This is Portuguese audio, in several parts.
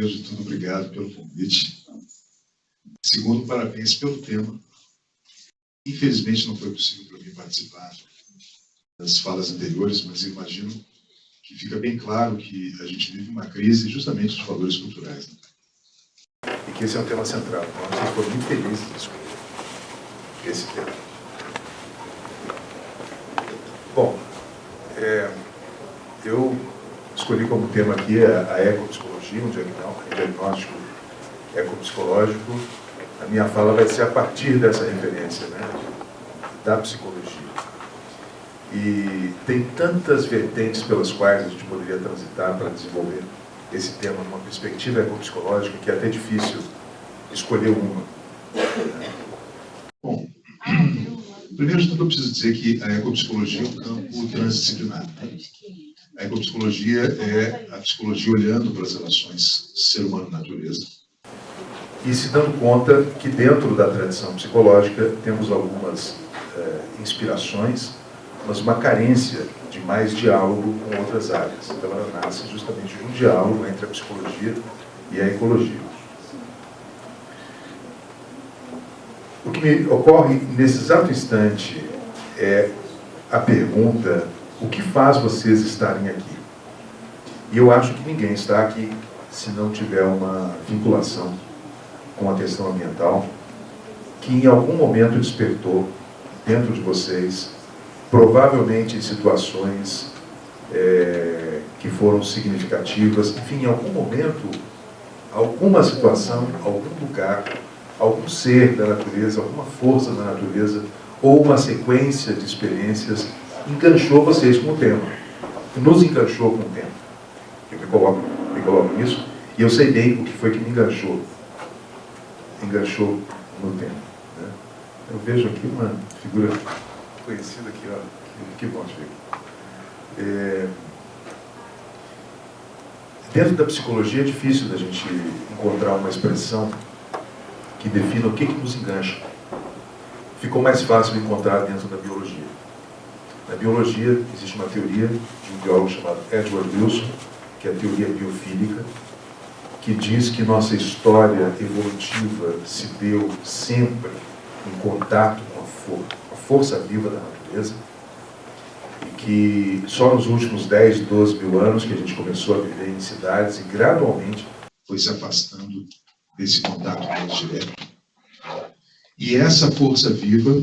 Primeiro de tudo, obrigado pelo convite. Segundo, parabéns pelo tema. Infelizmente, não foi possível para mim participar das falas anteriores, mas imagino que fica bem claro que a gente vive uma crise justamente dos valores culturais. Né? E que esse é um tema central. Então, vocês foram muito felizes de escolher esse tema. Bom, eu escolhi como tema aqui a ecopsicologia, um diagnóstico ecopsicológico. A minha fala vai ser a partir dessa referência, né, da psicologia. E tem tantas vertentes pelas quais a gente poderia transitar para desenvolver esse tema numa perspectiva ecopsicológica que é até difícil escolher uma. Bom, primeiro de tudo eu preciso dizer que a ecopsicologia é um campo transdisciplinar. A ecopsicologia é a psicologia olhando para as relações ser humano-natureza. E se dando conta que dentro da tradição psicológica temos algumas inspirações, mas uma carência de mais diálogo com outras áreas. Então ela nasce justamente de um diálogo entre a psicologia e a ecologia. O que me ocorre nesse exato instante é a pergunta: o que faz vocês estarem aqui? E eu acho que ninguém está aqui se não tiver uma vinculação com a questão ambiental que em algum momento despertou dentro de vocês, provavelmente em situações que foram significativas, enfim, em algum momento, alguma situação, algum lugar, algum ser da natureza, alguma força da natureza, ou uma sequência de experiências enganchou vocês com o tema, nos enganchou com o tema. Eu me coloco nisso, e eu sei bem o que foi que me enganchou no tema. Né? Eu vejo aqui uma figura conhecida aqui, ó, que bom te ver. Dentro da psicologia é difícil da gente encontrar uma expressão que defina o que nos engancha. Ficou mais fácil encontrar dentro da biologia. Na biologia existe uma teoria de um biólogo chamado Edward Wilson, que é a teoria biofílica, que diz que nossa história evolutiva se deu sempre em contato com a força viva da natureza, e que só nos últimos 10, 12 mil anos que a gente começou a viver em cidades e gradualmente foi se afastando desse contato mais direto. E essa força viva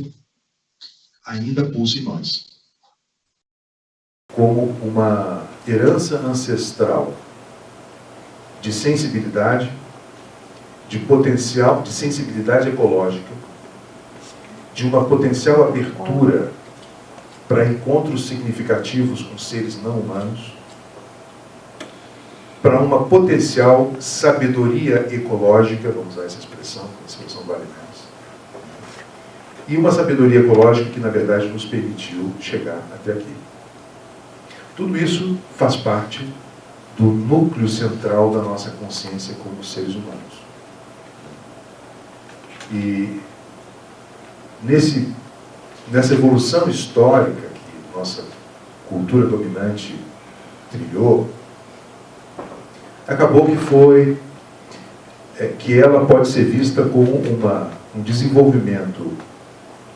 ainda pulsa em nós, como uma herança ancestral de sensibilidade, de potencial, de sensibilidade ecológica, de uma potencial abertura para encontros significativos com seres não humanos, para uma potencial sabedoria ecológica, vamos usar essa expressão vale menos, e uma sabedoria ecológica que, na verdade, nos permitiu chegar até aqui. Tudo isso faz parte do núcleo central da nossa consciência como seres humanos. E nessa evolução histórica que nossa cultura dominante trilhou, acabou que ela pode ser vista como um desenvolvimento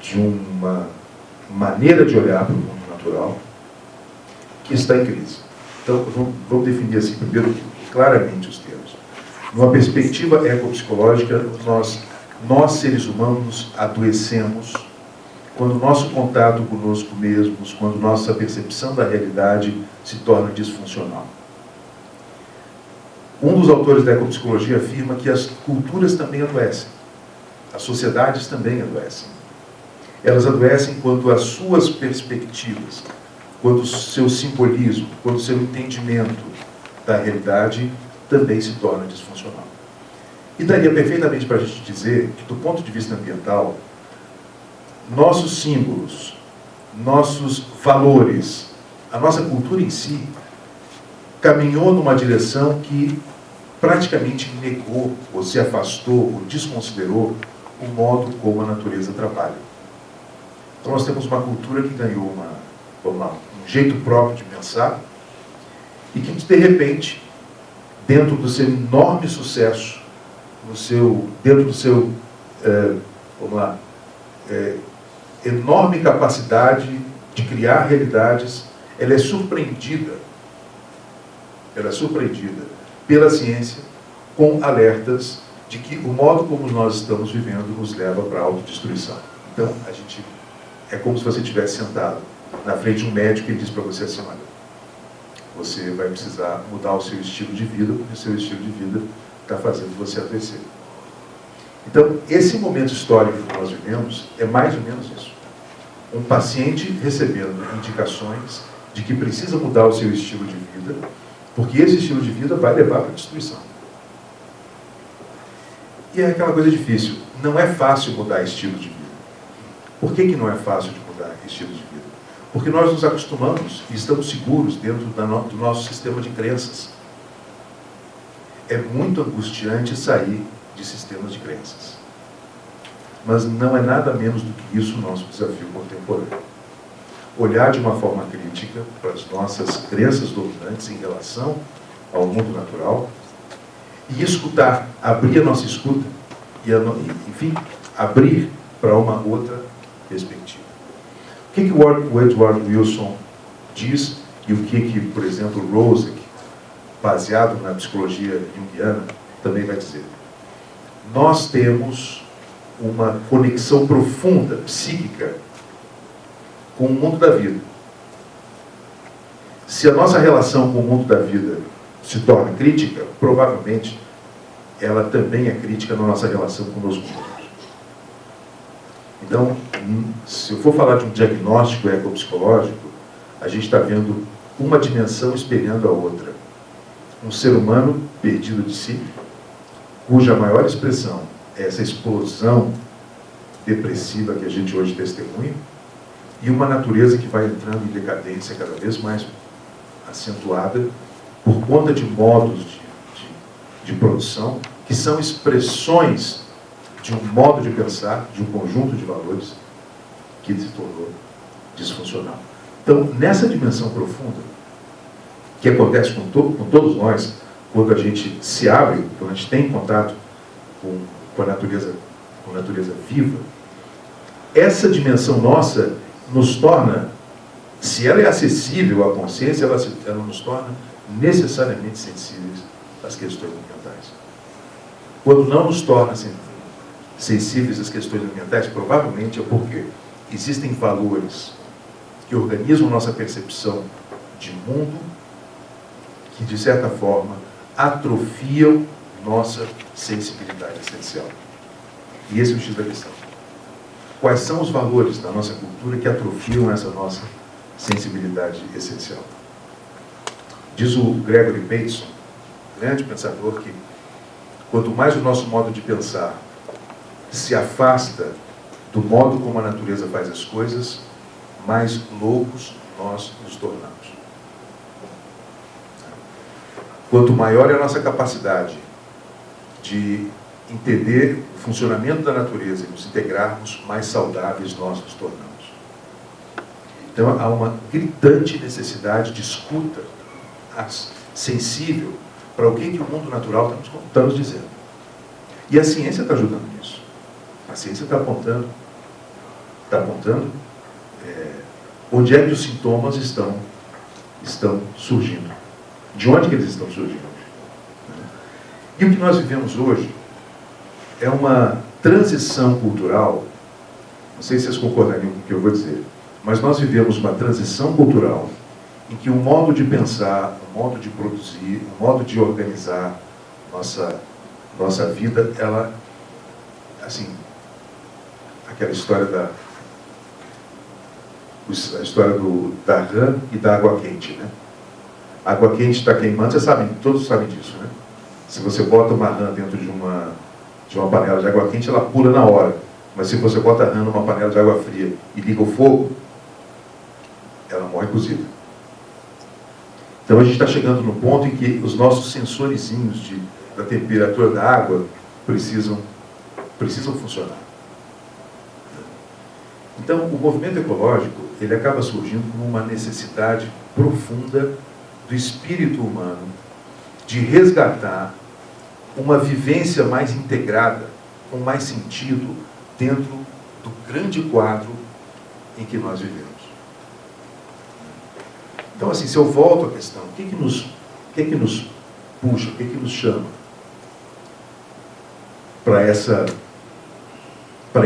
de uma maneira de olhar para o mundo natural que está em crise. Então, vamos definir assim primeiro claramente os termos. Numa perspectiva ecopsicológica, nós seres humanos adoecemos quando o nosso contato conosco mesmos, quando nossa percepção da realidade se torna disfuncional. Um dos autores da ecopsicologia afirma que as culturas também adoecem, as sociedades também adoecem. Elas adoecem quando as suas perspectivas, quando o seu simbolismo, quando o seu entendimento da realidade também se torna disfuncional. E daria perfeitamente para a gente dizer que, do ponto de vista ambiental, nossos símbolos, nossos valores, a nossa cultura em si, caminhou numa direção que praticamente negou, ou se afastou, ou desconsiderou o modo como a natureza trabalha. Então nós temos uma cultura que ganhou um jeito próprio de pensar, e que, de repente, dentro do seu enorme sucesso, dentro do seu, vamos lá, enorme capacidade de criar realidades, ela é surpreendida pela ciência com alertas de que o modo como nós estamos vivendo nos leva para a autodestruição. Então, é como se você estivesse sentado na frente de um médico e ele diz para você assim: olha, você vai precisar mudar o seu estilo de vida, porque o seu estilo de vida está fazendo você adoecer. Então, esse momento histórico que nós vivemos é mais ou menos isso. Um paciente recebendo indicações de que precisa mudar o seu estilo de vida, porque esse estilo de vida vai levar para a destruição. E é aquela coisa difícil. Não é fácil mudar estilo de vida. Por que não é fácil de mudar estilo de vida? Porque nós nos acostumamos e estamos seguros dentro do nosso sistema de crenças. É muito angustiante sair de sistemas de crenças. Mas não é nada menos do que isso o nosso desafio contemporâneo. Olhar de uma forma crítica para as nossas crenças dominantes em relação ao mundo natural e escutar, abrir a nossa escuta e, enfim, abrir para uma outra perspectiva. O que o Edward Wilson diz e o que, por exemplo, Rosek, baseado na psicologia junguiana, também vai dizer? Nós temos uma conexão profunda, psíquica, com o mundo da vida. Se a nossa relação com o mundo da vida se torna crítica, provavelmente ela também é crítica na nossa relação conosco mesmos. Então, se eu for falar de um diagnóstico ecopsicológico, a gente está vendo uma dimensão espelhando a outra. Um ser humano perdido de si, cuja maior expressão é essa explosão depressiva que a gente hoje testemunha, e uma natureza que vai entrando em decadência cada vez mais acentuada por conta de modos de produção que são expressões de um modo de pensar, de um conjunto de valores que se tornou disfuncional. Então, nessa dimensão profunda, que acontece com todos nós, quando a gente se abre, quando a gente tem contato com a natureza viva, essa dimensão nossa nos torna, se ela é acessível à consciência, ela nos torna necessariamente sensíveis às questões ambientais. Quando não nos torna sensíveis às questões ambientais, provavelmente é porque existem valores que organizam nossa percepção de mundo, que, de certa forma, atrofiam nossa sensibilidade essencial. E esse é o X da questão. Quais são os valores da nossa cultura que atrofiam essa nossa sensibilidade essencial? Diz o Gregory Bateson, grande pensador, que quanto mais o nosso modo de pensar se afasta do modo como a natureza faz as coisas, mais loucos nós nos tornamos. Quanto maior é a nossa capacidade de entender o funcionamento da natureza e nos integrarmos, mais saudáveis nós nos tornamos. Então há uma gritante necessidade de escuta sensível para o que o mundo natural está nos dizendo. E a ciência está ajudando nisso. A ciência está apontando onde é que os sintomas estão surgindo. De onde que eles estão surgindo. E o que nós vivemos hoje é uma transição cultural, não sei se vocês concordariam com o que eu vou dizer, mas nós vivemos uma transição cultural em que um modo de pensar, um modo de produzir, um modo de organizar nossa vida, ela, assim, aquela história da rã e da água quente, né? A água quente está queimando, vocês sabem, todos sabem disso, né? Se você bota uma rã dentro de uma panela de água quente, ela pula na hora. Mas se você bota a rã numa panela de água fria e liga o fogo, ela morre cozida. Então a gente está chegando no ponto em que os nossos sensorizinhos da temperatura da água precisam funcionar. Então o movimento ecológico, ele acaba surgindo como uma necessidade profunda do espírito humano de resgatar uma vivência mais integrada, com mais sentido, dentro do grande quadro em que nós vivemos. Então, assim, se eu volto à questão, o que nos puxa, o que nos chama para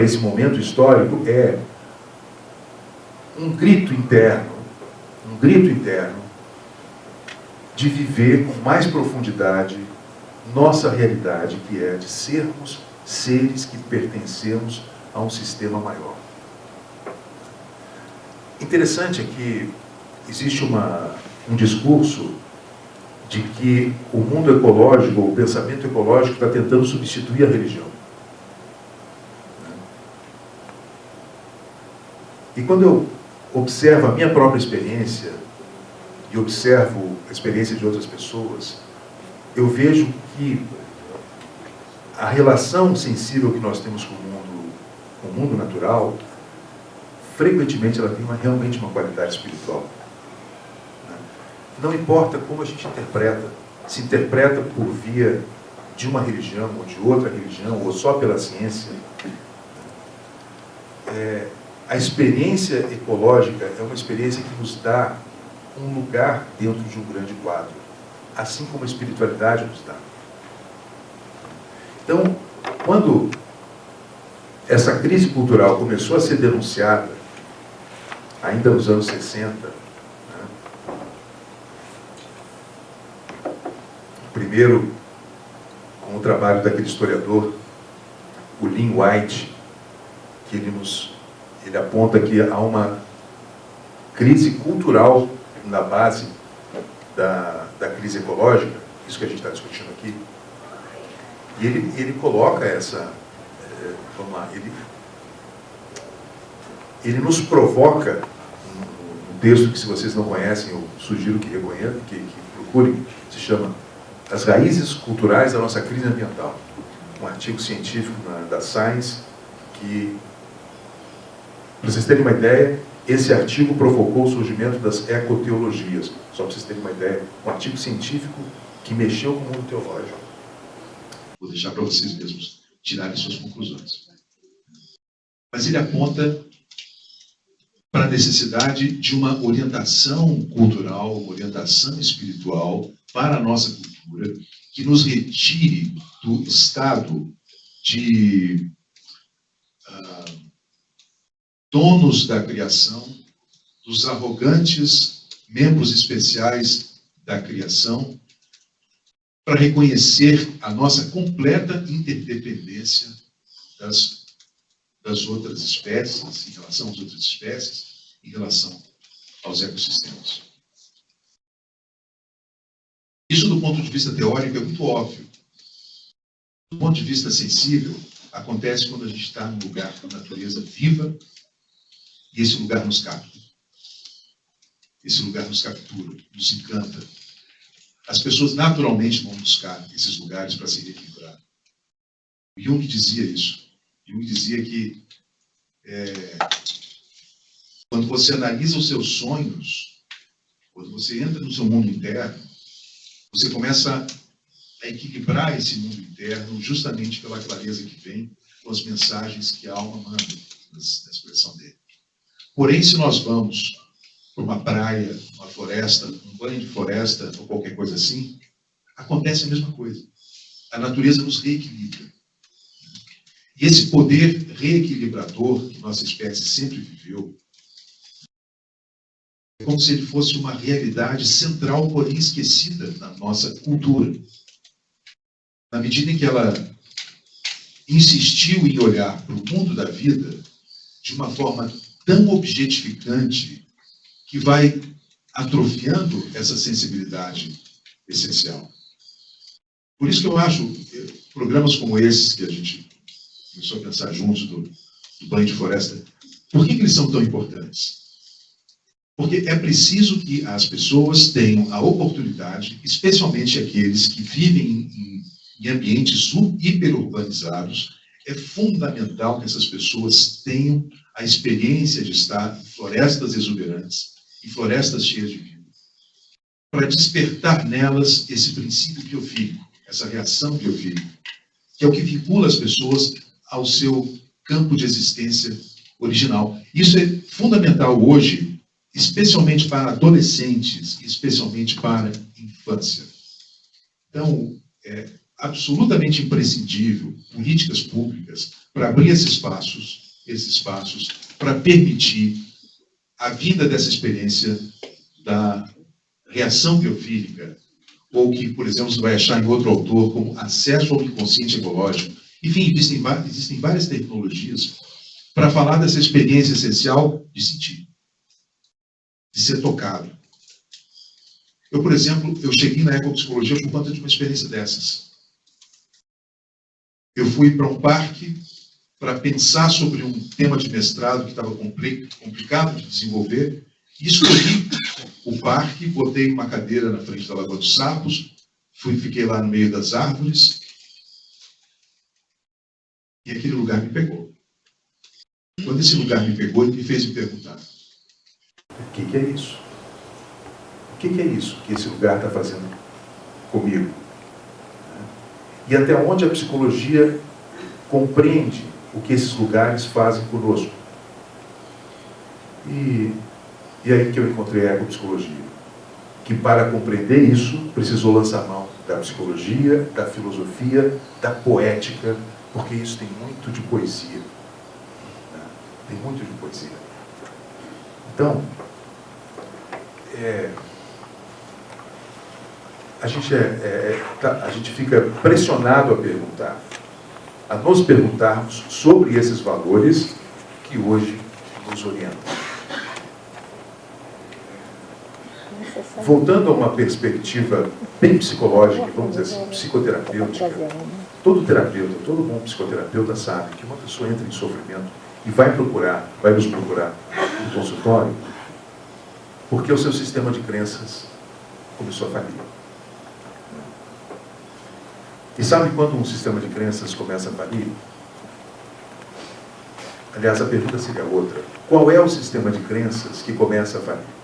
esse momento histórico é um grito interno de viver com mais profundidade nossa realidade, que é de sermos seres que pertencemos a um sistema maior. Interessante é que existe um discurso de que o mundo ecológico, o pensamento ecológico está tentando substituir a religião. E quando eu observo a minha própria experiência e observo a experiência de outras pessoas, eu vejo que a relação sensível que nós temos com o mundo natural, frequentemente ela tem realmente uma qualidade espiritual. Não importa como a gente interpreta, se interpreta por via de uma religião ou de outra religião, ou só pela ciência, a experiência ecológica é uma experiência que nos dá um lugar dentro de um grande quadro, assim como a espiritualidade nos dá. Então, quando essa crise cultural começou a ser denunciada, ainda nos anos 60, primeiro com o trabalho daquele historiador, o Lynn White, que ele aponta que há uma crise cultural na base da crise ecológica, isso que a gente está discutindo aqui, e ele coloca vamos lá, ele nos provoca, um texto que, se vocês não conhecem, eu sugiro que reconheçam, que procurem, se chama As Raízes Culturais da Nossa Crise Ambiental, um artigo científico da Science, que, para vocês terem uma ideia, esse artigo provocou o surgimento das ecoteologias. Só para vocês terem uma ideia, um artigo científico que mexeu com o mundo teológico. Vou deixar para vocês mesmos tirarem suas conclusões. Mas ele aponta para a necessidade de uma orientação cultural, uma orientação espiritual para a nossa cultura, que nos retire do estado de donos da criação, dos arrogantes membros especiais da criação, para reconhecer a nossa completa interdependência das outras espécies, em relação às outras espécies, em relação aos ecossistemas. Isso, do ponto de vista teórico, é muito óbvio. Do ponto de vista sensível, acontece quando a gente está num lugar com a natureza viva e esse lugar nos capta. Esse lugar nos captura, nos encanta. As pessoas naturalmente vão buscar esses lugares para se reequilibrar. Jung dizia isso. Jung dizia que quando você analisa os seus sonhos, quando você entra no seu mundo interno, você começa a equilibrar esse mundo interno justamente pela clareza que vem com as mensagens que a alma manda na expressão dele. Porém, se nós vamos para uma praia, uma floresta, um banho de floresta ou qualquer coisa assim, acontece a mesma coisa. A natureza nos reequilibra. E esse poder reequilibrador que nossa espécie sempre viveu, é como se ele fosse uma realidade central, porém esquecida na nossa cultura. Na medida em que ela insistiu em olhar para o mundo da vida de uma forma tão objetificante que vai atrofiando essa sensibilidade essencial. Por isso que eu acho programas como esses que a gente começou a pensar juntos do banho de floresta, por que eles são tão importantes? Porque é preciso que as pessoas tenham a oportunidade, especialmente aqueles que vivem em ambientes hiperurbanizados, é fundamental que essas pessoas tenham a experiência de estar em florestas exuberantes, em florestas cheias de vida. para despertar nelas esse princípio biofílico, essa reação biofílica, que é o que vincula as pessoas ao seu campo de existência original. Isso é fundamental hoje, especialmente para adolescentes, especialmente para infância. Então, é absolutamente imprescindível políticas públicas para abrir esses espaços para permitir a vinda dessa experiência da reação biofílica, ou que, por exemplo, você vai achar em outro autor como acesso ao inconsciente ecológico. Enfim, existem várias tecnologias para falar dessa experiência essencial de sentir, de ser tocado. Eu, por exemplo, cheguei na ecopsicologia por conta de uma experiência dessas. Eu fui para um parque para pensar sobre um tema de mestrado que estava complicado de desenvolver, e escolhi o parque, botei uma cadeira na frente da Lagoa dos Sapos, fiquei lá no meio das árvores, e aquele lugar me pegou. Quando esse lugar me pegou, ele me fez me perguntar: o que é isso? O que é isso que esse lugar está fazendo comigo? E até onde a psicologia compreende o que esses lugares fazem conosco? E aí que eu encontrei a ecopsicologia, que para compreender isso, precisou lançar mão da psicologia, da filosofia, da poética, porque isso tem muito de poesia. Tem muito de poesia. Então, a gente fica pressionado a nos perguntarmos sobre esses valores que hoje nos orientam. Voltando a uma perspectiva bem psicológica, vamos dizer assim, psicoterapêutica, todo terapeuta, todo bom psicoterapeuta sabe que uma pessoa entra em sofrimento e vai nos procurar no consultório, porque o seu sistema de crenças começou a falir. E sabe quando um sistema de crenças começa a falir? Aliás, a pergunta seria outra. Qual é o sistema de crenças que começa a falir?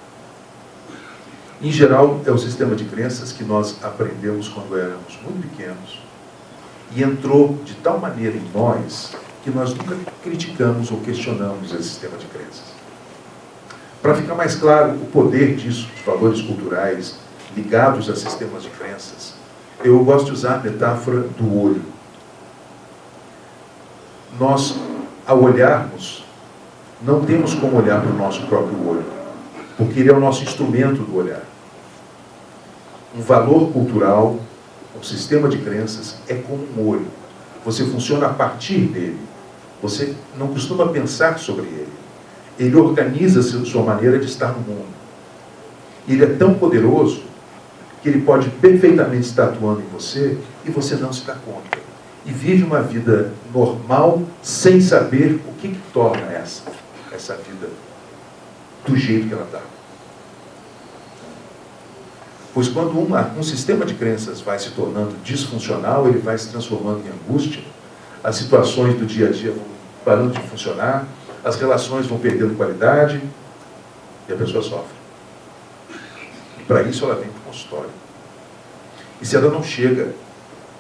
Em geral, é o sistema de crenças que nós aprendemos quando éramos muito pequenos e entrou de tal maneira em nós que nós nunca criticamos ou questionamos esse sistema de crenças. Para ficar mais claro o poder disso, os valores culturais ligados a sistemas de crenças, eu gosto de usar a metáfora do olho. Nós, ao olharmos, não temos como olhar para o nosso próprio olho, porque ele é o nosso instrumento do olhar. Um valor cultural, um sistema de crenças é como um olho. Você funciona a partir dele. Você não costuma pensar sobre ele. Ele organiza a sua maneira de estar no mundo. Ele é tão poderoso que ele pode perfeitamente estar atuando em você e você não se dá conta. E vive uma vida normal sem saber o que torna essa vida do jeito que ela está. Pois quando um sistema de crenças vai se tornando disfuncional, ele vai se transformando em angústia, as situações do dia a dia vão parando de funcionar, as relações vão perdendo qualidade e a pessoa sofre. E para isso ela vem para o consultório. E se ela não chega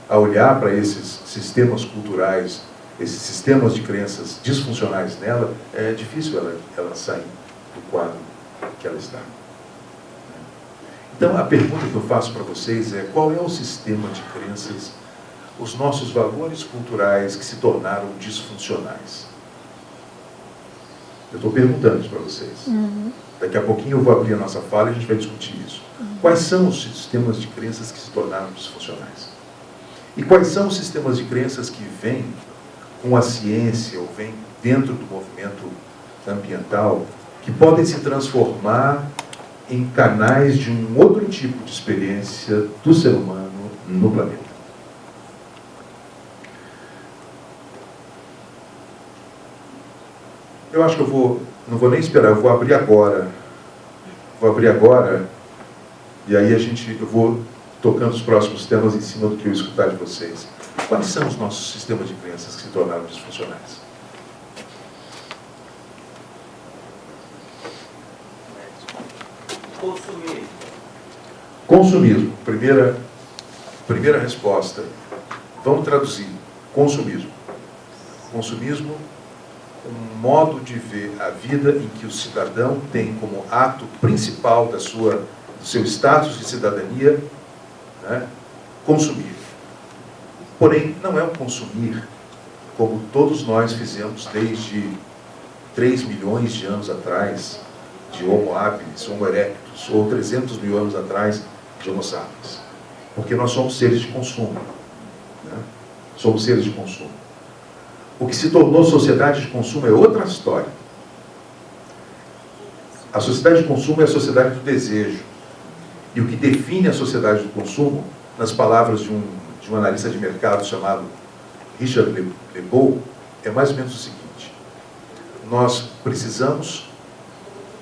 a olhar para esses sistemas culturais, esses sistemas de crenças disfuncionais nela, é difícil ela sair do quadro que ela está. Então, a pergunta que eu faço para vocês é: qual é o sistema de crenças, os nossos valores culturais que se tornaram disfuncionais? Eu estou perguntando isso para vocês. Daqui a pouquinho eu vou abrir a nossa fala e a gente vai discutir isso. Quais são os sistemas de crenças que se tornaram disfuncionais? E quais são os sistemas de crenças que vêm com a ciência ou vêm dentro do movimento ambiental que podem se transformar em canais de um outro tipo de experiência do ser humano no planeta? Eu acho que não vou nem esperar, eu vou abrir agora. E aí eu vou tocando os próximos temas em cima do que eu escutar de vocês. Quais são os nossos sistemas de crenças que se tornaram disfuncionais? Consumismo, primeira resposta. Vamos traduzir. Consumismo. Consumismo, um modo de ver a vida em que o cidadão tem como ato principal do seu status de cidadania, né, consumir. Porém, não é um consumir como todos nós fizemos desde 3 milhões de anos atrás, de Homo habilis, Homo erectus, ou 300 mil anos atrás, de Homo sapiens. Porque nós somos seres de consumo. Né? Somos seres de consumo. O que se tornou sociedade de consumo é outra história. A sociedade de consumo é a sociedade do desejo. E o que define a sociedade do consumo, nas palavras de um analista de mercado chamado Richard Lebeau, é mais ou menos o seguinte: nós precisamos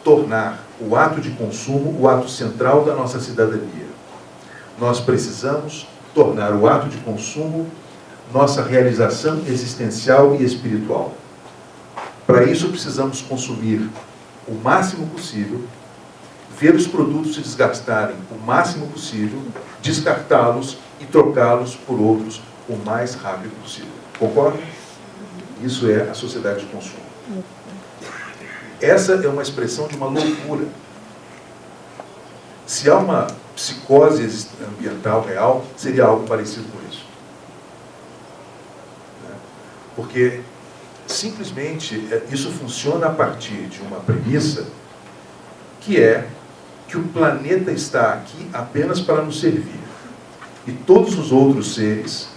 tornar o ato de consumo o ato central da nossa cidadania. Nós precisamos tornar o ato de consumo nossa realização existencial e espiritual. Para isso precisamos consumir o máximo possível, ver os produtos se desgastarem o máximo possível, descartá-los e trocá-los por outros o mais rápido possível. Concorda? Isso é a sociedade de consumo. Essa é uma expressão de uma loucura. Se há uma psicose ambiental real, seria algo parecido com isso. Porque, simplesmente, isso funciona a partir de uma premissa que é que o planeta está aqui apenas para nos servir. E todos os outros seres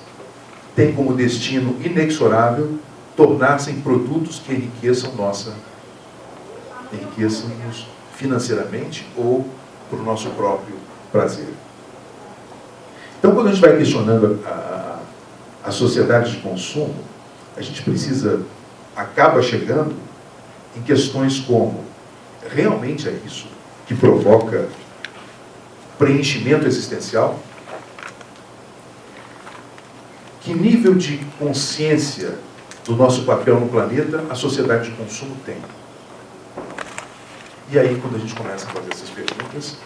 têm como destino inexorável tornar-se em produtos que enriqueçam-nos financeiramente ou para o nosso próprio prazer. Então, quando a gente vai questionando a sociedade de consumo, a gente acaba chegando em questões como: realmente é isso que provoca preenchimento existencial? Que nível de consciência do nosso papel no planeta a sociedade de consumo tem? E aí, quando a gente começa a fazer essas perguntas,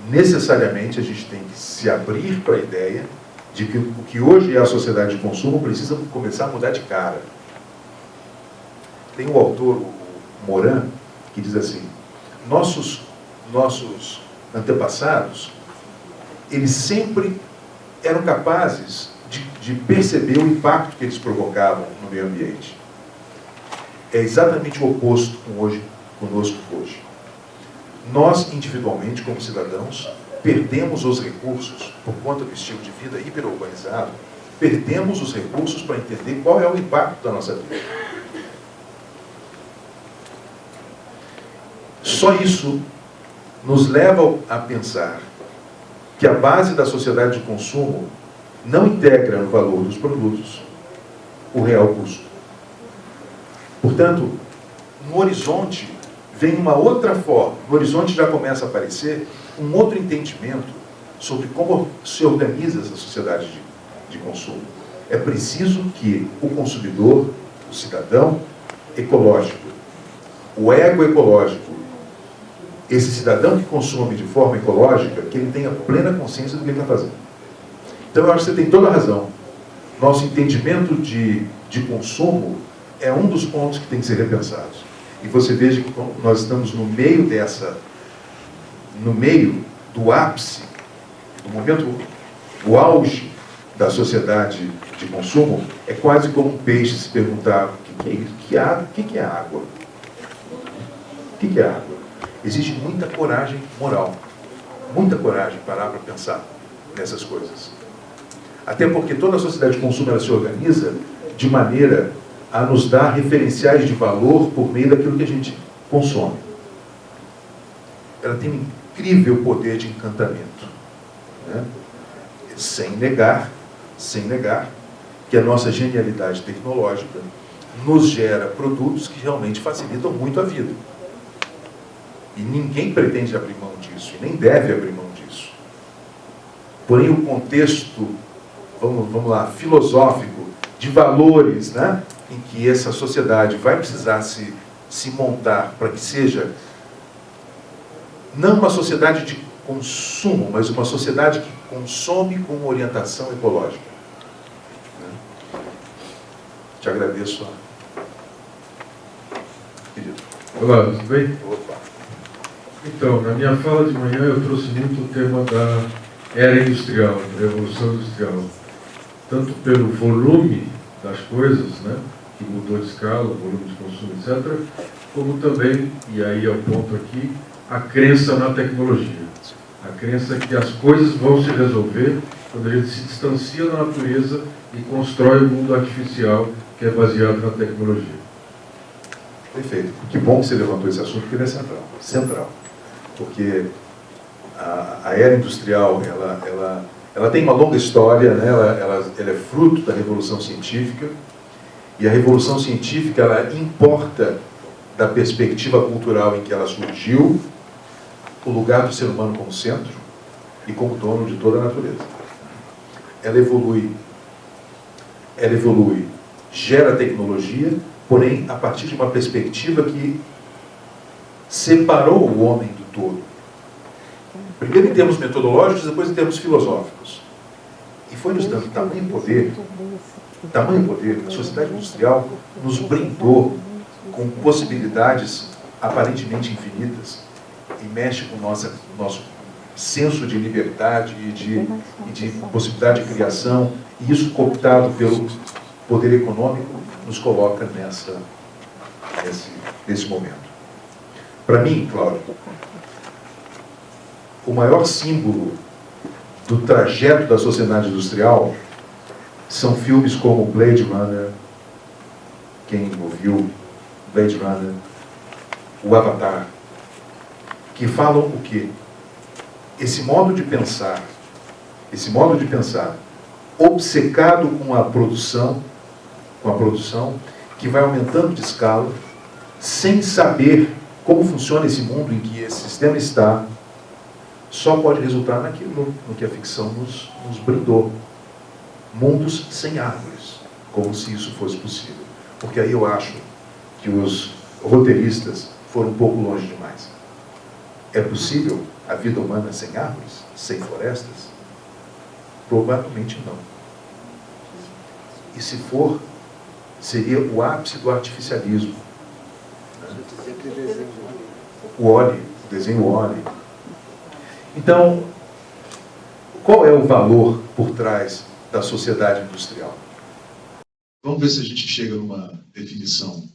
necessariamente a gente tem que se abrir para a ideia de que o que hoje é a sociedade de consumo precisa começar a mudar de cara. Tem um autor, o Morin, que diz assim: nossos antepassados, eles sempre eram capazes de perceber o impacto que eles provocavam no meio ambiente. É exatamente o oposto conosco hoje. Nós, individualmente, como cidadãos, perdemos os recursos, por conta do estilo de vida hiperurbanizado, perdemos os recursos para entender qual é o impacto da nossa vida. Só isso nos leva a pensar que a base da sociedade de consumo não integra no valor dos produtos o real custo. Portanto, no horizonte vem uma outra forma, no horizonte já começa a aparecer um outro entendimento sobre como se organiza essa sociedade de consumo. É preciso que o consumidor, o cidadão ecológico, o ego ecológico, esse cidadão que consome de forma ecológica, que ele tenha plena consciência do que ele está fazendo. Então eu acho que você tem toda a razão. Nosso entendimento de consumo é um dos pontos que tem que ser repensados. E você veja que nós estamos no meio do ápice, do momento, o auge da sociedade de consumo. É quase como um peixe se perguntar: o que é isso? O que é água? O que é água? Existe muita coragem moral, muita coragem parar para pensar nessas coisas. Até porque toda a sociedade de consumo ela se organiza de maneira a nos dar referenciais de valor por meio daquilo que a gente consome. Ela tem um incrível poder de encantamento, né? Sem negar que a nossa genialidade tecnológica nos gera produtos que realmente facilitam muito a vida. E ninguém pretende abrir mão disso, e nem deve abrir mão disso. Porém, o contexto, vamos lá, filosófico, de valores, né, em que essa sociedade vai precisar se montar para que seja não uma sociedade de consumo, mas uma sociedade que consome com orientação ecológica. Te agradeço. Querido. Olá, tudo bem? Opa. Então, na minha fala de manhã eu trouxe muito o tema da era industrial, da revolução industrial. Tanto pelo volume das coisas, né, que mudou de escala, volume de consumo, etc., como também, e aí é o ponto aqui, a crença na tecnologia. A crença que as coisas vão se resolver quando a gente se distancia da natureza e constrói um mundo artificial que é baseado na tecnologia. Perfeito. Que bom que você levantou esse assunto, porque ele é central. Central. Porque a era industrial, ela tem uma longa história, né? ela é fruto da Revolução Científica, e a Revolução Científica, ela importa da perspectiva cultural em que ela surgiu, o lugar do ser humano como centro e como dono de toda a natureza. Ela evolui, gera tecnologia, porém a partir de uma perspectiva que separou o homem do todo. Primeiro em termos metodológicos, depois em termos filosóficos. E foi nos dando tamanho poder, a sociedade industrial nos brindou com possibilidades aparentemente infinitas e mexe com o nosso senso de liberdade e de possibilidade de criação, e isso cooptado pelo poder econômico nos coloca nesse momento. Para mim, Cláudio, o maior símbolo do trajeto da sociedade industrial são filmes como Blade Runner, quem ouviu Blade Runner, o Avatar, que falam o quê? Esse modo de pensar obcecado com a produção, que vai aumentando de escala, sem saber como funciona esse mundo em que esse sistema está, só pode resultar naquilo no que a ficção nos brindou. Mundos sem árvores, como se isso fosse possível. Porque aí eu acho que os roteiristas foram um pouco longe demais. É possível a vida humana sem árvores, sem florestas? Provavelmente não. E se for, seria o ápice do artificialismo. O desenho Wall-E. Então, qual é o valor por trás da sociedade industrial? Vamos ver se a gente chega numa definição.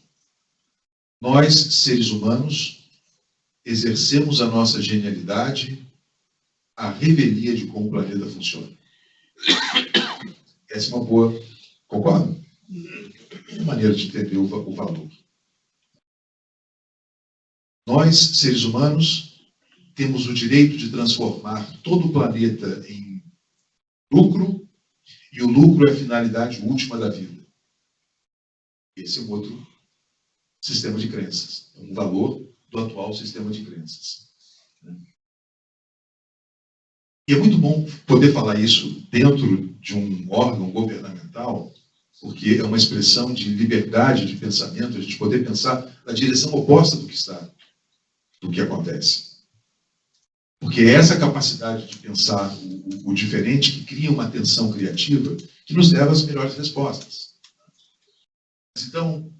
Nós, seres humanos, exercemos a nossa genialidade, a revelia de como o planeta funciona. Essa é uma boa, concorda? Uma maneira de entender o valor. Nós, seres humanos, temos o direito de transformar todo o planeta em lucro, e o lucro é a finalidade última da vida. Esse é um outro sistema de crenças, é um valor do atual sistema de crenças. E é muito bom poder falar isso dentro de um órgão governamental, porque é uma expressão de liberdade de pensamento, a gente poder pensar na direção oposta do que acontece. Porque é essa capacidade de pensar o diferente que cria uma tensão criativa que nos leva às melhores respostas. Então,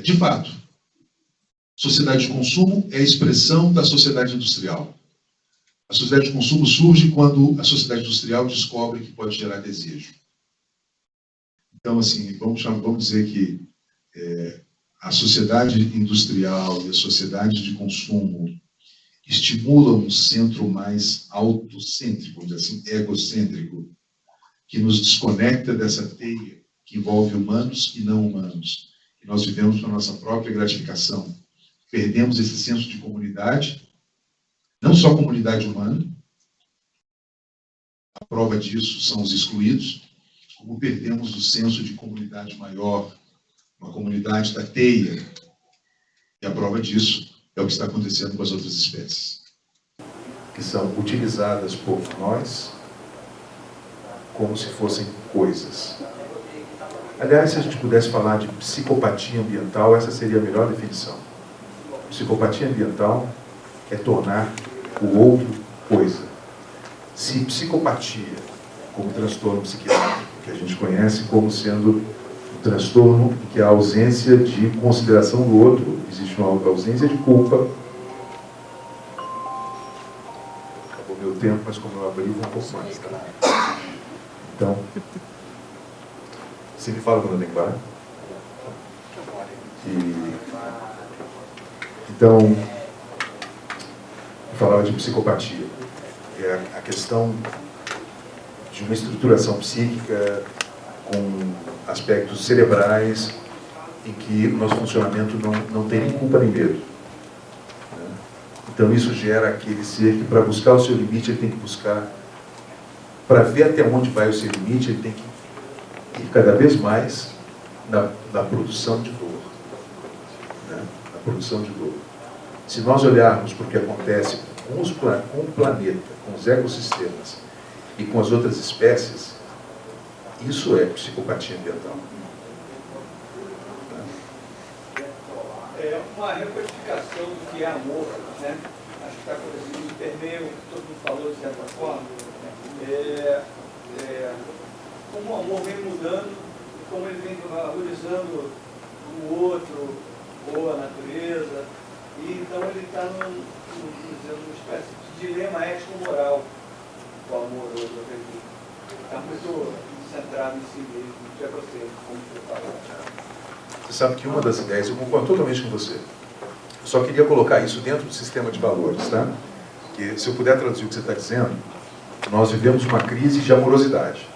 de fato, sociedade de consumo é a expressão da sociedade industrial. A sociedade de consumo surge quando a sociedade industrial descobre que pode gerar desejo. Então, assim, vamos dizer que a sociedade industrial e a sociedade de consumo estimulam um centro mais autocêntrico, vamos dizer assim, egocêntrico, que nos desconecta dessa teia que envolve humanos e não humanos. E nós vivemos para a nossa própria gratificação. Perdemos esse senso de comunidade, não só comunidade humana, a prova disso são os excluídos, como perdemos o senso de comunidade maior, uma comunidade da teia. E a prova disso é o que está acontecendo com as outras espécies, que são utilizadas por nós como se fossem coisas. Aliás, se a gente pudesse falar de psicopatia ambiental, essa seria a melhor definição. Psicopatia ambiental é tornar o outro coisa. Se psicopatia, como transtorno psiquiátrico, que a gente conhece como sendo um transtorno em que a ausência de consideração do outro, existe uma ausência de culpa. Acabou meu tempo, mas como eu abri, vou um pouco mais. Tá? Então, você me fala quando eu tenho que parar? Então, eu falava de psicopatia. É a questão de uma estruturação psíquica com aspectos cerebrais em que o nosso funcionamento não tem nem culpa nem medo. Né? Então isso gera aquele ser que, para buscar o seu limite, ele tem que buscar, para ver até onde vai o seu limite, ele tem que ir cada vez mais na produção de dor. Né? Na produção de dor. Se nós olharmos para o que acontece com o planeta, com os ecossistemas e com as outras espécies, isso é psicopatia ambiental. É uma recodificação do que é amor, né? Acho que está acontecendo, permeia o que todo mundo falou de certa forma. Como o amor vem mudando, como ele vem valorizando o outro ou a natureza, e então ele está numa espécie de dilema ético-moral, o amor hoje, eu acredito. Está muito centrado em si mesmo, não é você, como você falou. Você sabe que uma das ideias, eu concordo totalmente com você. Eu só queria colocar isso dentro do sistema de valores, tá? Que, se eu puder traduzir o que você está dizendo, nós vivemos uma crise de amorosidade.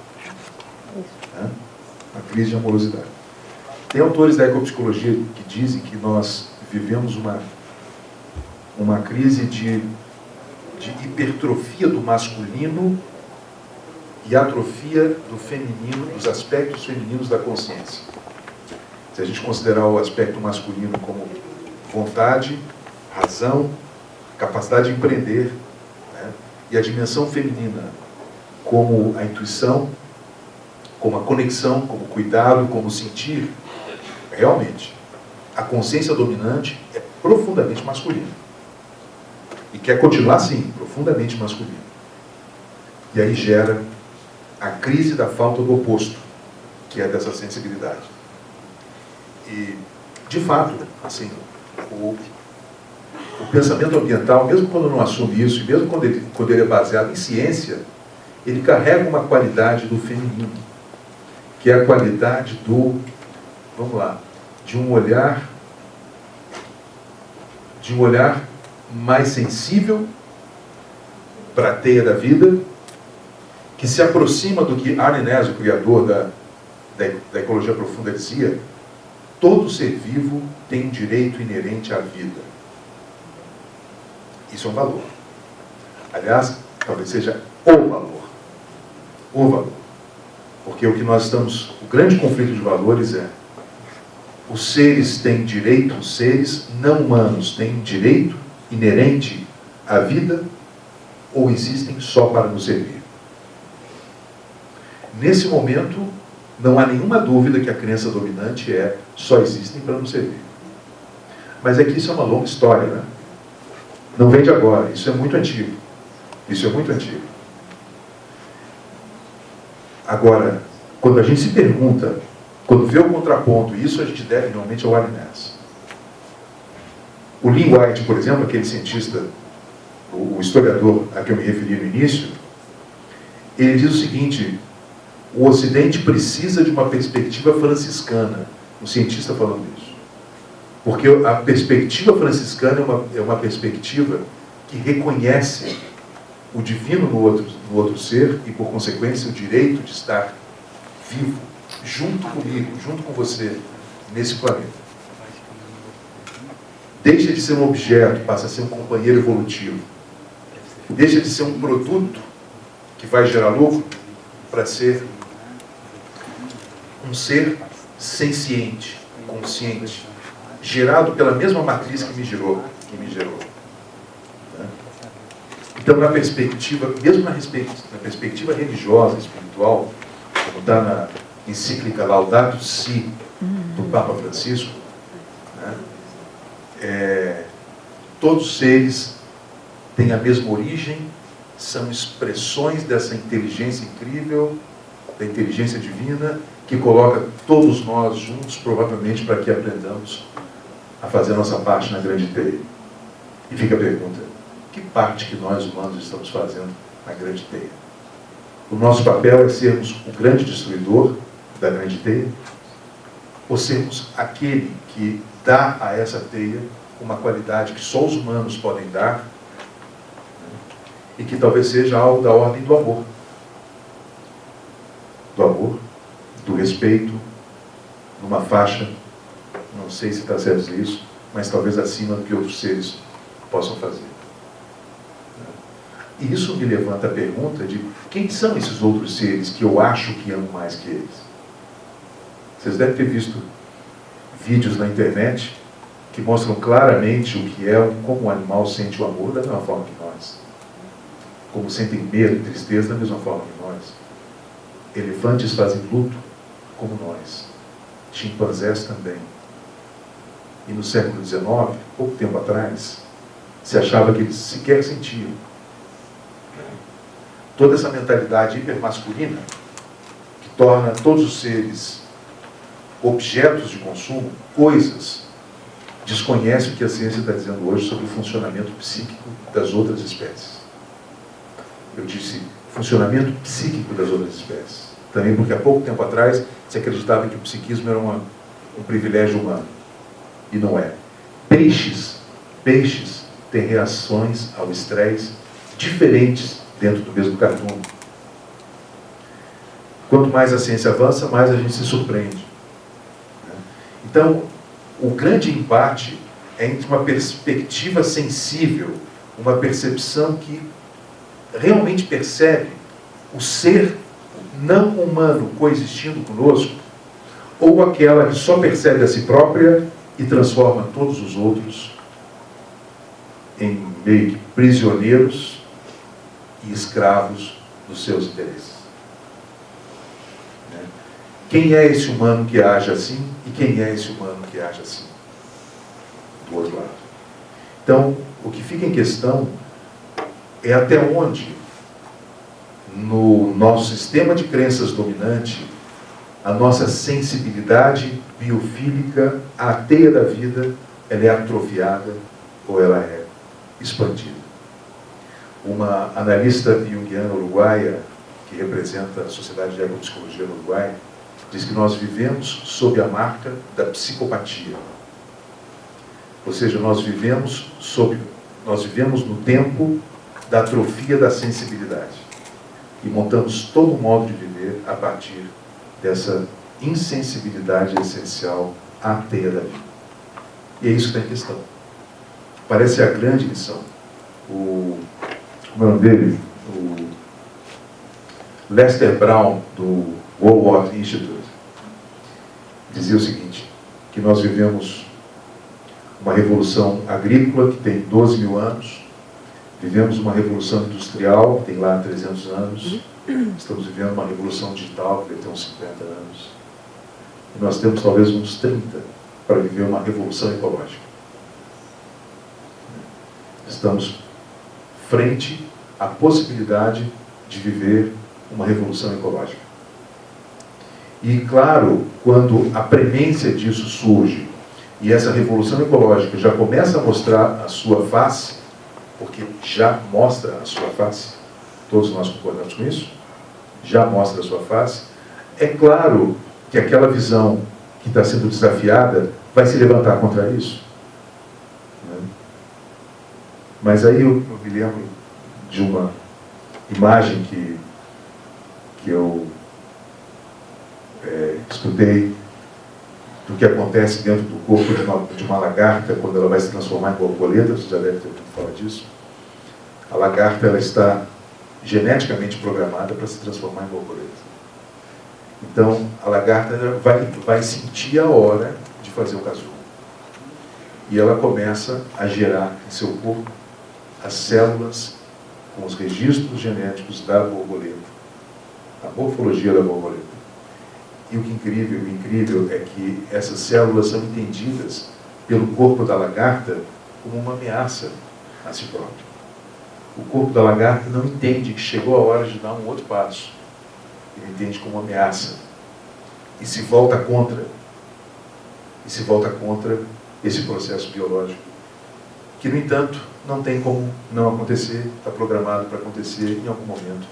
Né? Uma crise de amorosidade. Tem autores da ecopsicologia que dizem que nós vivemos uma crise de hipertrofia do masculino e atrofia do feminino, dos aspectos femininos da consciência. Se a gente considerar o aspecto masculino como vontade, razão, capacidade de empreender, né? E a dimensão feminina como a intuição, como a conexão, como o cuidado, como o sentir, realmente, a consciência dominante é profundamente masculina. E quer continuar assim, profundamente masculina. E aí gera a crise da falta do oposto, que é dessa sensibilidade. E, de fato, assim, o pensamento ambiental, mesmo quando não assume isso, e mesmo quando ele é baseado em ciência, ele carrega uma qualidade do feminino, que é a qualidade do, vamos lá, de um olhar mais sensível para a teia da vida, que se aproxima do que Arne Naess, o criador da ecologia profunda, dizia: todo ser vivo tem um direito inerente à vida. Isso é um valor. Aliás, talvez seja o valor. O valor. Porque o que nós estamos... O grande conflito de valores é: os seres têm direito, os seres não humanos têm direito inerente à vida, ou existem só para nos servir? Nesse momento, não há nenhuma dúvida que a crença dominante é: só existem para nos servir. Mas é que isso é uma longa história, né? Não vem de agora, isso é muito antigo. Isso é muito antigo. Agora, quando a gente se pergunta, quando vê o contraponto, isso a gente deve realmente ao Arne Naess. O Lynn White, por exemplo, aquele cientista, o historiador a que eu me referi no início, ele diz o seguinte: o Ocidente precisa de uma perspectiva franciscana. Um cientista falando isso. Porque a perspectiva franciscana é uma perspectiva que reconhece o divino no outro ser e, por consequência, o direito de estar vivo, junto comigo, junto com você, nesse planeta. Deixa de ser um objeto, passa a ser um companheiro evolutivo. Deixa de ser um produto que vai gerar lucro para ser um ser senciente, consciente, gerado pela mesma matriz que me gerou. Né? Então, na perspectiva, mesmo na perspectiva religiosa, espiritual, como está na encíclica Laudato Si, do Papa Francisco, né? Todos os seres têm a mesma origem, são expressões dessa inteligência incrível, da inteligência divina, que coloca todos nós juntos, provavelmente, para que aprendamos a fazer a nossa parte na grande teia. E fica a pergunta: que parte que nós humanos estamos fazendo na grande teia? O nosso papel é sermos o grande destruidor da grande teia? Ou sermos aquele que dá a essa teia uma qualidade que só os humanos podem dar, e que talvez seja algo da ordem do amor. Do amor, do respeito, numa faixa, não sei se está certo dizer isso, mas talvez acima do que outros seres possam fazer. E isso me levanta a pergunta de quem são esses outros seres que eu acho que amo mais que eles? Vocês devem ter visto vídeos na internet que mostram claramente o que é, como o animal sente o amor da mesma forma que nós. Como sentem medo e tristeza da mesma forma que nós. Elefantes fazem luto como nós. Chimpanzés também. E no século XIX, pouco tempo atrás, se achava que eles sequer sentiam. Toda essa mentalidade hipermasculina, que torna todos os seres objetos de consumo, coisas, desconhece o que a ciência está dizendo hoje sobre o funcionamento psíquico das outras espécies. Eu disse funcionamento psíquico das outras espécies. Também porque há pouco tempo atrás se acreditava que o psiquismo era um privilégio humano. E não é. Peixes têm reações ao estresse diferentes dentro do mesmo cardume. Quanto mais a ciência avança, mais a gente se surpreende. Então, o grande embate é entre uma perspectiva sensível, uma percepção que realmente percebe o ser não humano coexistindo conosco, ou aquela que só percebe a si própria e transforma todos os outros em meio que prisioneiros e escravos dos seus interesses. Quem é esse humano que age assim e quem é esse humano que age assim? Do outro lado. Então, o que fica em questão é até onde, no nosso sistema de crenças dominante, a nossa sensibilidade biofílica à teia da vida, ela é atrofiada ou ela é expandida. Uma analista junguiana uruguaia, que representa a Sociedade de Ecopsicologia no Uruguai, diz que nós vivemos sob a marca da psicopatia. Ou seja, nós vivemos no tempo da atrofia da sensibilidade. E montamos todo o modo de viver a partir dessa insensibilidade essencial à teia da vida. E é isso que está em questão. Parece a grande lição. Como é o nome dele? O Lester Brown, do World War Institute, dizia o seguinte, que nós vivemos uma revolução agrícola que tem 12 mil anos, vivemos uma revolução industrial que tem lá 300 anos, estamos vivendo uma revolução digital que deve ter uns 50 anos, e nós temos talvez uns 30 para viver uma revolução ecológica. Estamos frente à possibilidade de viver uma revolução ecológica. E claro, quando a premência disso surge e essa revolução ecológica já começa a mostrar a sua face, porque já mostra a sua face, todos nós concordamos com isso, já mostra a sua face, é claro que aquela visão que está sendo desafiada vai se levantar contra isso. Mas aí eu me lembro de uma imagem que eu estudei do que acontece dentro do corpo de uma lagarta quando ela vai se transformar em borboleta. Você já deve ter ouvido falar disso. A lagarta, ela está geneticamente programada para se transformar em borboleta. Então, a lagarta vai sentir a hora de fazer o casulo. E ela começa a gerar em seu corpo as células com os registros genéticos da borboleta, a morfologia da borboleta. E o incrível é que essas células são entendidas pelo corpo da lagarta como uma ameaça a si próprio. o corpo da lagarta não entende que chegou a hora de dar um outro passo. Ele entende como ameaça. E se volta contra. E se volta contra esse processo biológico. Que, no entanto, não tem como não acontecer, está programado para acontecer em algum momento.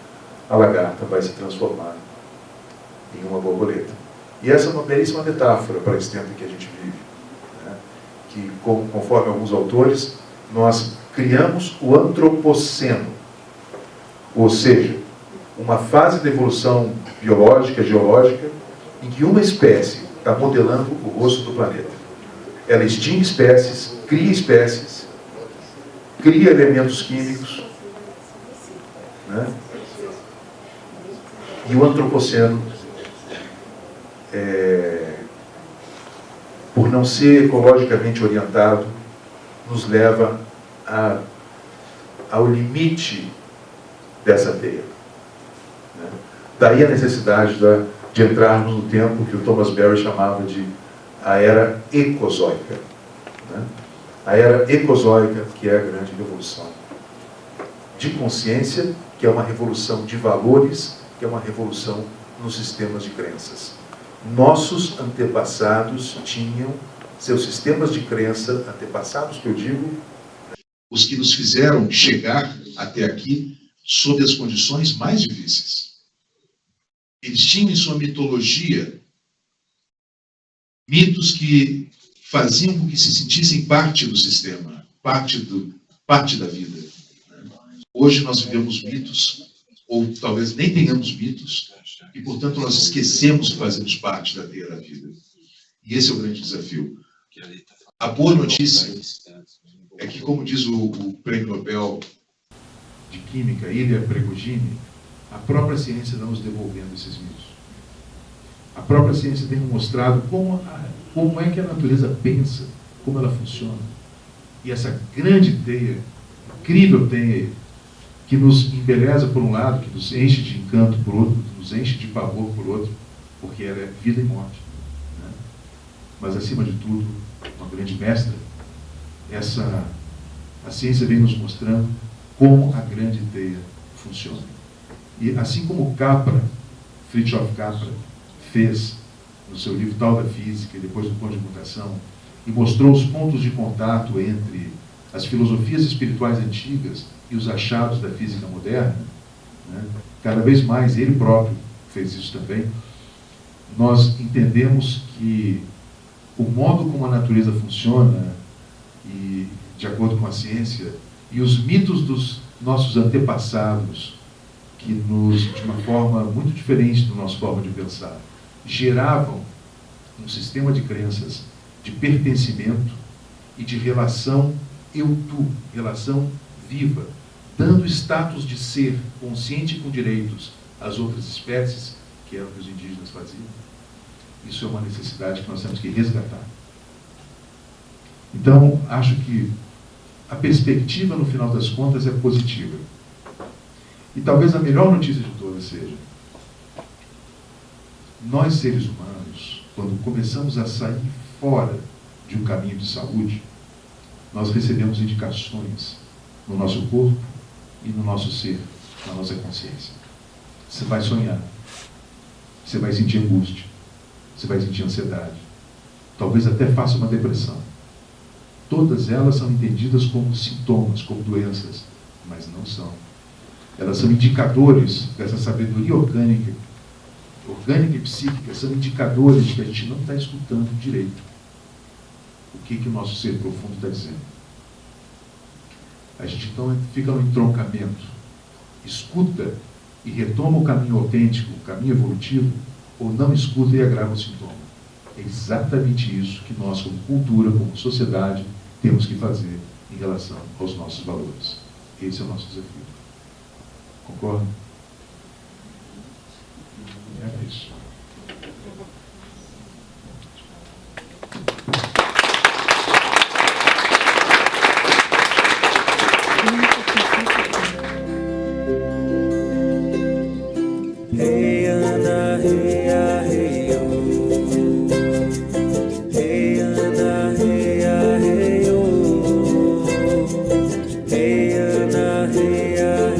A lagarta vai se transformar em uma borboleta. E essa é uma belíssima metáfora para esse tempo em que a gente vive. Né? Que, conforme alguns autores, nós criamos o antropoceno. Ou seja, uma fase da evolução biológica, geológica, em que uma espécie está modelando o rosto do planeta. Ela extingue espécies, cria elementos químicos, né? E o antropoceno, por não ser ecologicamente orientado, nos leva ao limite dessa teia. Né? Daí a necessidade de entrarmos no tempo que o Thomas Berry chamava de a era ecozoica. Né? A era ecozoica, que é a grande revolução de consciência, que é uma revolução de valores, que é uma revolução nos sistemas de crenças. Nossos antepassados tinham seus sistemas de crença, antepassados que eu digo, os que nos fizeram chegar até aqui sob as condições mais difíceis. Eles tinham em sua mitologia mitos que faziam com que se sentissem parte do sistema, parte da vida. Hoje nós vivemos mitos, ou talvez nem tenhamos mitos, e portanto nós esquecemos que fazemos parte da teia da vida. E esse é o grande desafio. A boa notícia é que, como diz o Prêmio Nobel de Química, Ilya Prigogine, a própria ciência está nos devolvendo esses mitos. A própria ciência tem nos mostrado como é que a natureza pensa, como ela funciona. E essa grande teia, incrível teia, que nos embeleza por um lado, que nos enche de encanto por outro, que nos enche de pavor por outro, porque ela é vida e morte. Né? Mas, acima de tudo, uma grande mestra, a ciência vem nos mostrando como a grande teia funciona. E assim como Fritjof Capra, fez no seu livro Tal da Física, e depois do Ponto de Mutação, e mostrou os pontos de contato entre as filosofias espirituais antigas e os achados da física moderna, né? Cada vez mais ele próprio fez isso também. Nós entendemos que o modo como a natureza funciona, e de acordo com a ciência, e os mitos dos nossos antepassados, que de uma forma muito diferente da nossa forma de pensar, geravam um sistema de crenças de pertencimento e de relação eu-tu, relação viva, dando status de ser consciente com direitos às outras espécies, que era o que os indígenas faziam. Isso é uma necessidade que nós temos que resgatar. Então, acho que a perspectiva, no final das contas, é positiva. E talvez a melhor notícia de todas seja: nós, seres humanos, quando começamos a sair fora de um caminho de saúde, nós recebemos indicações no nosso corpo e no nosso ser, na nossa consciência. Você vai sonhar, você vai sentir angústia, você vai sentir ansiedade, talvez até faça uma depressão. Todas elas são entendidas como sintomas, como doenças, mas não são. Elas são indicadores dessa sabedoria orgânica e psíquica, são indicadores de que a gente não está escutando direito o que o nosso ser profundo está dizendo. A gente então fica no entroncamento, escuta e retoma o caminho autêntico, o caminho evolutivo, ou não escuta e agrava o sintoma. É exatamente isso que nós, como cultura, como sociedade, temos que fazer em relação aos nossos valores. Esse é o nosso desafio. Concorda? É isso. Hey Ana, hey ah, hey oh. Hey Ana, hey ah, hey oh. Hey Ana. hey,